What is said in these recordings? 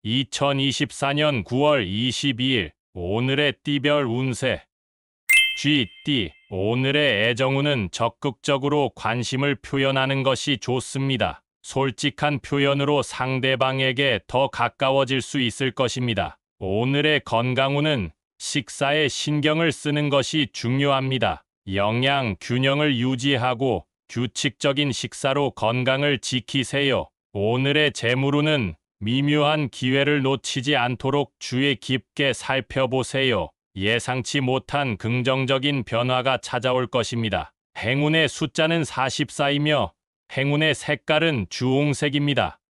2024년 9월 22일 오늘의 띠별 운세. 쥐띠, 오늘의 애정운은 적극적으로 관심을 표현하는 것이 좋습니다. 솔직한 표현으로 상대방에게 더 가까워질 수 있을 것입니다. 오늘의 건강운은 식사에 신경을 쓰는 것이 중요합니다. 영양 균형을 유지하고 규칙적인 식사로 건강을 지키세요. 오늘의 재물운은 미묘한 기회를 놓치지 않도록 주의 깊게 살펴보세요. 예상치 못한 긍정적인 변화가 찾아올 것입니다. 행운의 숫자는 44이며 행운의 색깔은 주홍색입니다.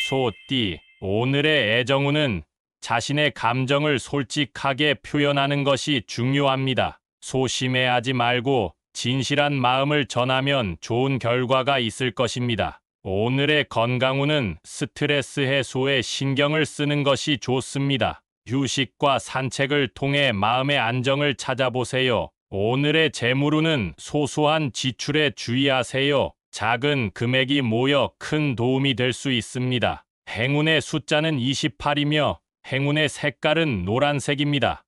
소띠, 오늘의 애정운은 자신의 감정을 솔직하게 표현하는 것이 중요합니다. 소심해하지 말고 진실한 마음을 전하면 좋은 결과가 있을 것입니다. 오늘의 건강운은 스트레스 해소에 신경을 쓰는 것이 좋습니다. 휴식과 산책을 통해 마음의 안정을 찾아보세요. 오늘의 재물운은 소소한 지출에 주의하세요. 작은 금액이 모여 큰 도움이 될 수 있습니다. 행운의 숫자는 28이며 행운의 색깔은 노란색입니다.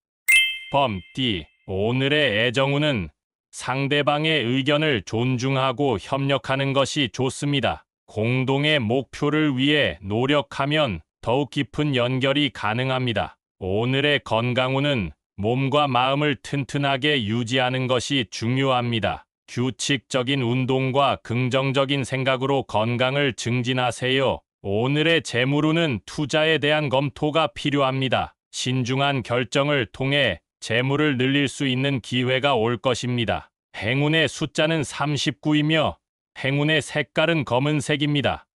범띠, 오늘의 애정운은 상대방의 의견을 존중하고 협력하는 것이 좋습니다. 공동의 목표를 위해 노력하면 더욱 깊은 연결이 가능합니다. 오늘의 건강운은 몸과 마음을 튼튼하게 유지하는 것이 중요합니다. 규칙적인 운동과 긍정적인 생각으로 건강을 증진하세요. 오늘의 재물운은 투자에 대한 검토가 필요합니다. 신중한 결정을 통해 재물을 늘릴 수 있는 기회가 올 것입니다. 행운의 숫자는 39이며 행운의 색깔은 검은색입니다.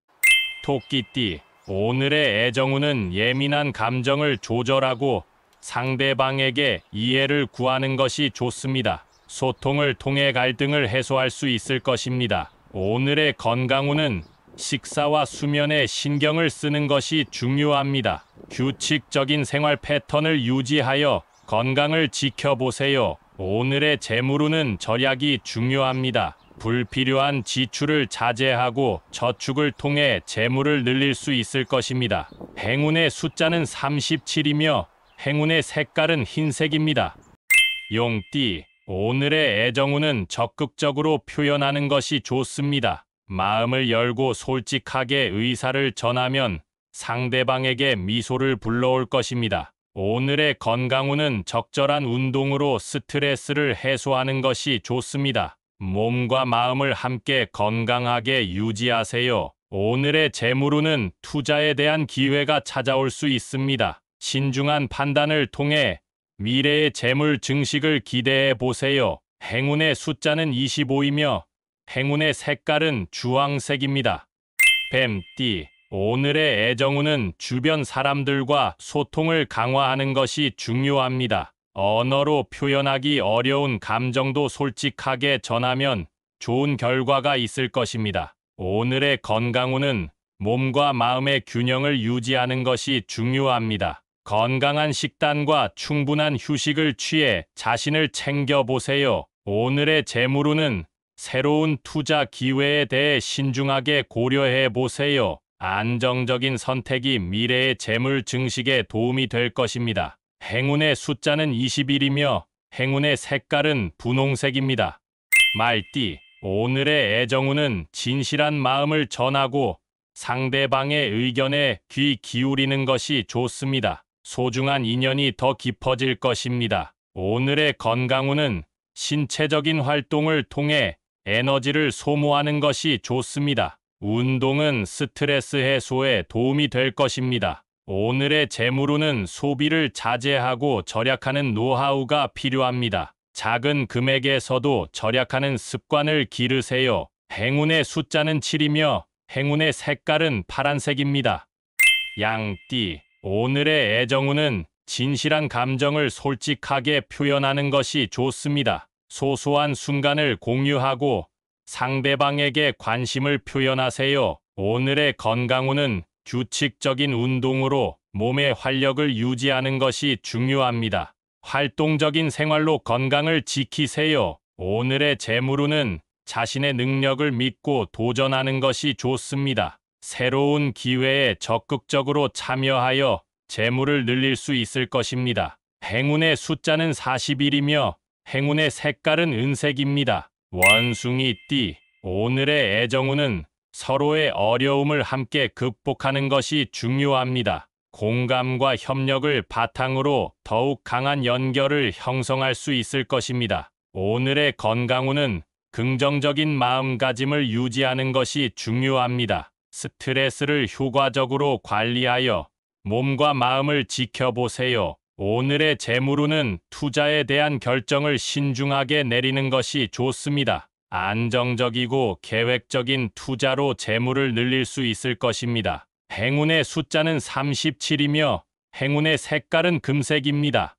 토끼띠, 오늘의 애정운은 예민한 감정을 조절하고 상대방에게 이해를 구하는 것이 좋습니다. 소통을 통해 갈등을 해소할 수 있을 것입니다. 오늘의 건강운은 식사와 수면에 신경을 쓰는 것이 중요합니다. 규칙적인 생활 패턴을 유지하여 건강을 지켜보세요. 오늘의 재물운은 절약이 중요합니다. 불필요한 지출을 자제하고 저축을 통해 재물을 늘릴 수 있을 것입니다. 행운의 숫자는 37이며 행운의 색깔은 흰색입니다. 용띠, 오늘의 애정운은 적극적으로 표현하는 것이 좋습니다. 마음을 열고 솔직하게 의사를 전하면 상대방에게 미소를 불러올 것입니다. 오늘의 건강운은 적절한 운동으로 스트레스를 해소하는 것이 좋습니다. 몸과 마음을 함께 건강하게 유지하세요. 오늘의 재물운은 투자에 대한 기회가 찾아올 수 있습니다. 신중한 판단을 통해 미래의 재물 증식을 기대해 보세요. 행운의 숫자는 25이며 행운의 색깔은 주황색입니다. 뱀띠, 오늘의 애정운은 주변 사람들과 소통을 강화하는 것이 중요합니다. 언어로 표현하기 어려운 감정도 솔직하게 전하면 좋은 결과가 있을 것입니다. 오늘의 건강운은 몸과 마음의 균형을 유지하는 것이 중요합니다. 건강한 식단과 충분한 휴식을 취해 자신을 챙겨보세요. 오늘의 재물운은 새로운 투자 기회에 대해 신중하게 고려해 보세요. 안정적인 선택이 미래의 재물 증식에 도움이 될 것입니다. 행운의 숫자는 21이며 행운의 색깔은 분홍색입니다. 말띠, 오늘의 애정운은 진실한 마음을 전하고 상대방의 의견에 귀 기울이는 것이 좋습니다. 소중한 인연이 더 깊어질 것입니다. 오늘의 건강운은 신체적인 활동을 통해 에너지를 소모하는 것이 좋습니다. 운동은 스트레스 해소에 도움이 될 것입니다. 오늘의 재물운은 소비를 자제하고 절약하는 노하우가 필요합니다. 작은 금액에서도 절약하는 습관을 기르세요. 행운의 숫자는 7이며 행운의 색깔은 파란색입니다. 양띠, 오늘의 애정운은 진실한 감정을 솔직하게 표현하는 것이 좋습니다. 소소한 순간을 공유하고 상대방에게 관심을 표현하세요. 오늘의 건강운은 규칙적인 운동으로 몸의 활력을 유지하는 것이 중요합니다. 활동적인 생활로 건강을 지키세요. 오늘의 재물운은 자신의 능력을 믿고 도전하는 것이 좋습니다. 새로운 기회에 적극적으로 참여하여 재물을 늘릴 수 있을 것입니다. 행운의 숫자는 41이며 행운의 색깔은 은색입니다. 원숭이띠, 오늘의 애정운은 서로의 어려움을 함께 극복하는 것이 중요합니다. 공감과 협력을 바탕으로 더욱 강한 연결을 형성할 수 있을 것입니다. 오늘의 건강운은 긍정적인 마음가짐을 유지하는 것이 중요합니다. 스트레스를 효과적으로 관리하여 몸과 마음을 지켜보세요. 오늘의 재물운은 투자에 대한 결정을 신중하게 내리는 것이 좋습니다. 안정적이고 계획적인 투자로 재물을 늘릴 수 있을 것입니다. 행운의 숫자는 37이며 행운의 색깔은 금색입니다.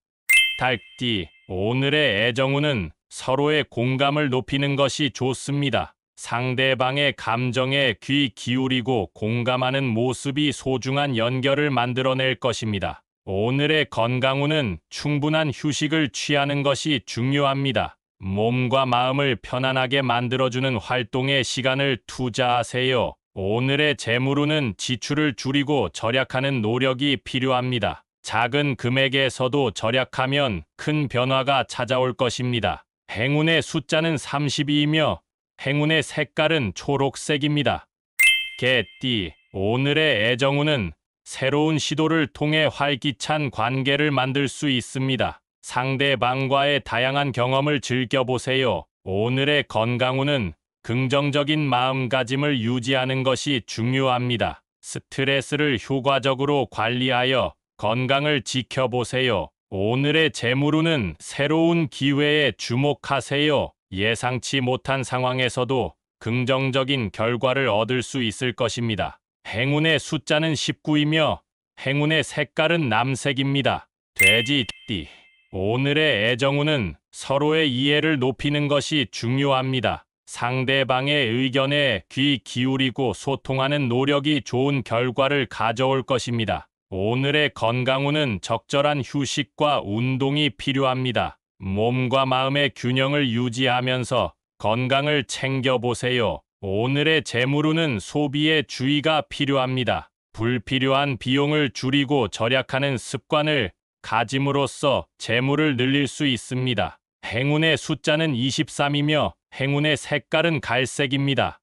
닭띠, 오늘의 애정운은 서로의 공감을 높이는 것이 좋습니다. 상대방의 감정에 귀 기울이고 공감하는 모습이 소중한 연결을 만들어낼 것입니다. 오늘의 건강운은 충분한 휴식을 취하는 것이 중요합니다. 몸과 마음을 편안하게 만들어주는 활동에 시간을 투자하세요. 오늘의 재물운은 지출을 줄이고 절약하는 노력이 필요합니다. 작은 금액에서도 절약하면 큰 변화가 찾아올 것입니다. 행운의 숫자는 32이며 행운의 색깔은 초록색입니다. 개띠, 오늘의 애정운은 새로운 시도를 통해 활기찬 관계를 만들 수 있습니다. 상대방과의 다양한 경험을 즐겨보세요. 오늘의 건강운은 긍정적인 마음가짐을 유지하는 것이 중요합니다. 스트레스를 효과적으로 관리하여 건강을 지켜보세요. 오늘의 재물운은 새로운 기회에 주목하세요. 예상치 못한 상황에서도 긍정적인 결과를 얻을 수 있을 것입니다. 행운의 숫자는 19이며 행운의 색깔은 남색입니다. 돼지띠, 오늘의 애정운은 서로의 이해를 높이는 것이 중요합니다. 상대방의 의견에 귀 기울이고 소통하는 노력이 좋은 결과를 가져올 것입니다. 오늘의 건강운은 적절한 휴식과 운동이 필요합니다. 몸과 마음의 균형을 유지하면서 건강을 챙겨보세요. 오늘의 재물운은 소비에 주의가 필요합니다. 불필요한 비용을 줄이고 절약하는 습관을 가짐으로써 재물을 늘릴 수 있습니다. 행운의 숫자는 23이며 행운의 색깔은 갈색입니다.